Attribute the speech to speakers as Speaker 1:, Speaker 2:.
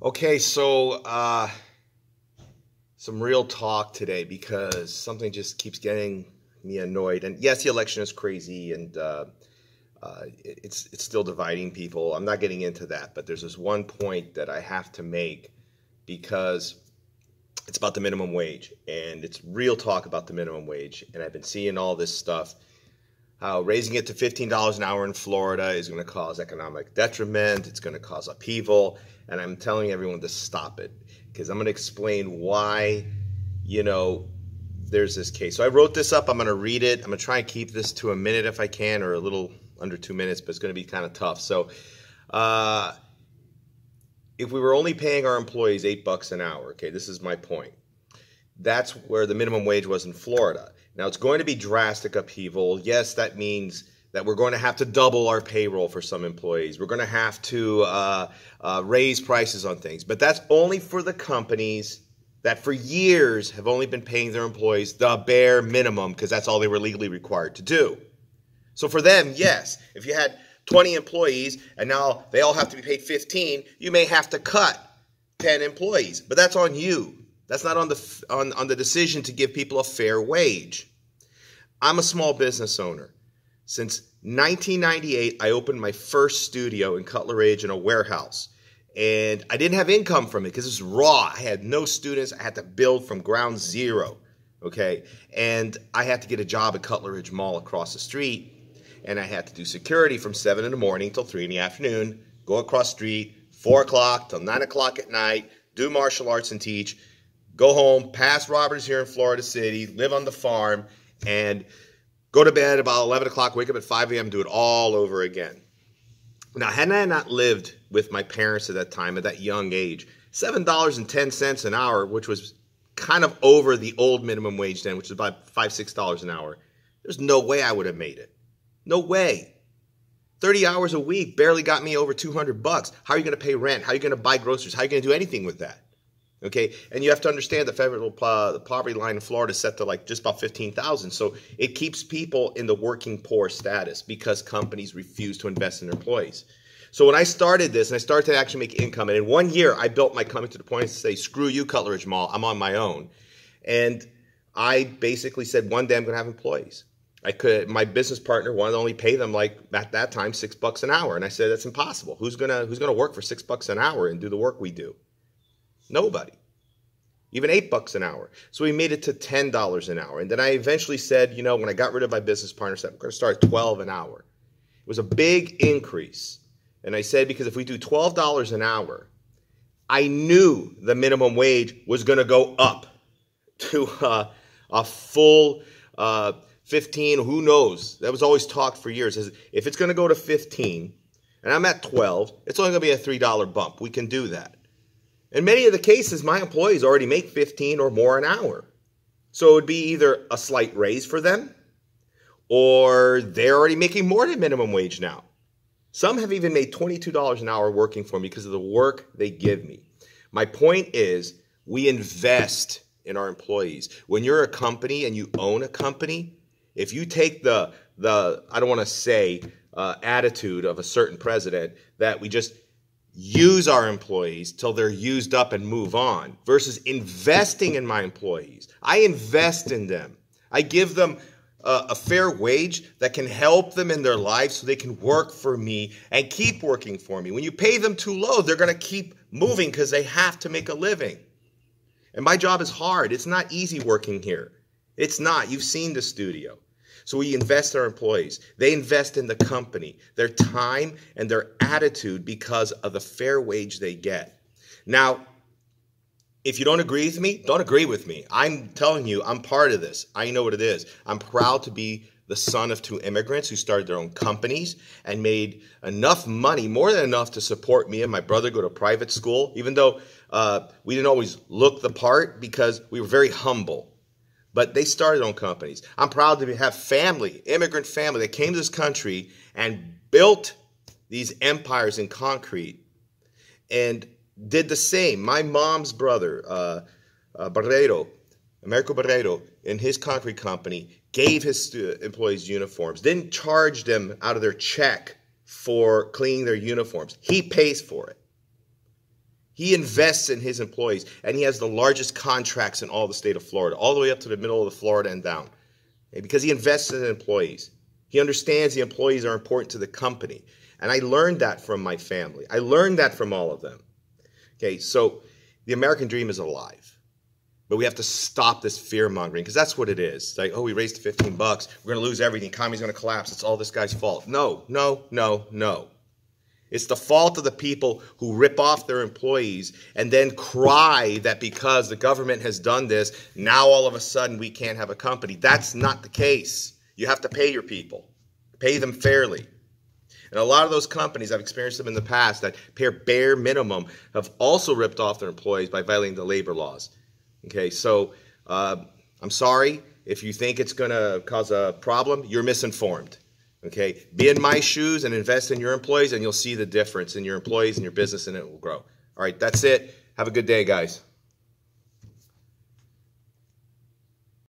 Speaker 1: Okay, so some real talk today because something just keeps getting me annoyed. And yes, the election is crazy, and it's still dividing people. I'm not getting into that, but there's this one point that I have to make because it's about the minimum wage, and it's real talk about the minimum wage. And I've been seeing all this stuff, how raising it to $15 an hour in Florida is going to cause economic detriment. It's going to cause upheaval. And I'm telling everyone to stop it because I'm going to explain why, there's this case. So I wrote this up. I'm going to read it. I'm going to try and keep this to a minute if I can, or a little under 2 minutes, but it's going to be kind of tough. So if we were only paying our employees $8 an hour, okay, this is my point. That's where the minimum wage was in Florida. Now, it's going to be drastic upheaval. Yes, that means that we're going to have to double our payroll for some employees. We're going to have to raise prices on things. But that's only for the companies that for years have only been paying their employees the bare minimum because that's all they were legally required to do. So for them, yes, if you had 20 employees and now they all have to be paid 15, you may have to cut 10 employees. But that's on you. That's not on the decision to give people a fair wage. I'm a small business owner. Since 1998, I opened my first studio in Cutler Ridge in a warehouse. And I didn't have income from it because it was raw. I had no students. I had to build from ground zero. Okay. And I had to get a job at Cutler Ridge Mall across the street. And I had to do security from 7 in the morning till 3 in the afternoon, go across the street, 4 o'clock till 9 o'clock at night, do martial arts and teach. Go home, pass Roberts here in Florida City, live on the farm, and go to bed about 11 o'clock, wake up at 5 a.m., do it all over again. Now, had I not lived with my parents at that time, at that young age, $7.10 an hour, which was kind of over the old minimum wage then, which is about $5, $6 an hour, there's no way I would have made it. No way. 30 hours a week barely got me over $200. How are you going to pay rent? How are you going to buy groceries? How are you going to do anything with that? Okay, and you have to understand the federal the poverty line in Florida is set to like just about 15,000. So it keeps people in the working poor status because companies refuse to invest in their employees. So when I started this and I started to actually make income, and in 1 year I built my company to the point to say, screw you, Cutler Ridge Mall, I'm on my own. And I basically said, one day I'm going to have employees. My business partner wanted to only pay them like at that time $6 an hour, and I said that's impossible. Who's gonna work for $6 an hour and do the work we do? Nobody. Even $8 an hour. So we made it to $10 an hour. And then I eventually said, when I got rid of my business partner, I said, we're going to start at $12 an hour. It was a big increase. And I said, because if we do $12 an hour, I knew the minimum wage was going to go up to a full 15. Who knows? That was always talked for years. If it's going to go to 15 and I'm at 12, it's only going to be a $3 bump. We can do that. In many of the cases, my employees already make 15 or more an hour. So it would be either a slight raise for them, or they're already making more than minimum wage now. Some have even made $22 an hour working for me because of the work they give me. My point is, we invest in our employees. When you're a company and you own a company, if you take the I don't want to say attitude of a certain president that we just use our employees till they're used up and move on versus investing in my employees. I invest in them. I give them a fair wage that can help them in their lives so they can work for me and keep working for me. When you pay them too low, they're going to keep moving because they have to make a living. And my job is hard. It's not easy working here. It's not. You've seen the studio. So we invest in our employees. They invest in the company, their time and their attitude because of the fair wage they get. Now, if you don't agree with me, don't agree with me. I'm telling you, I'm part of this. I know what it is. I'm proud to be the son of 2 immigrants who started their own companies and made enough money, more than enough to support me and my brother go to private school, even though we didn't always look the part because we were very humble. But they started their own companies. I'm proud to have family, immigrant family that came to this country and built these empires in concrete and did the same. My mom's brother, Barreiro, Americo Barreiro, in his concrete company, gave his employees uniforms, didn't charge them out of their check for cleaning their uniforms. He pays for it. He invests in his employees, and he has the largest contracts in all the state of Florida, all the way up to the middle of the Florida and down, okay, because he invests in employees. He understands the employees are important to the company. And I learned that from my family. I learned that from all of them. Okay, so the American dream is alive. But we have to stop this fear-mongering, because that's what it is. It's like, oh, we raised 15 bucks. We're going to lose everything. The economy's going to collapse. It's all this guy's fault. No, no, no, no. It's the fault of the people who rip off their employees and then cry that because the government has done this, now all of a sudden we can't have a company. That's not the case. You have to pay your people. Pay them fairly. And a lot of those companies, I've experienced them in the past, that pay bare minimum, have also ripped off their employees by violating the labor laws. Okay, so I'm sorry if you think it's going to cause a problem. You're misinformed. Okay, be in my shoes and invest in your employees, and you'll see the difference in your employees and your business, and it will grow. All right, that's it. Have a good day, guys.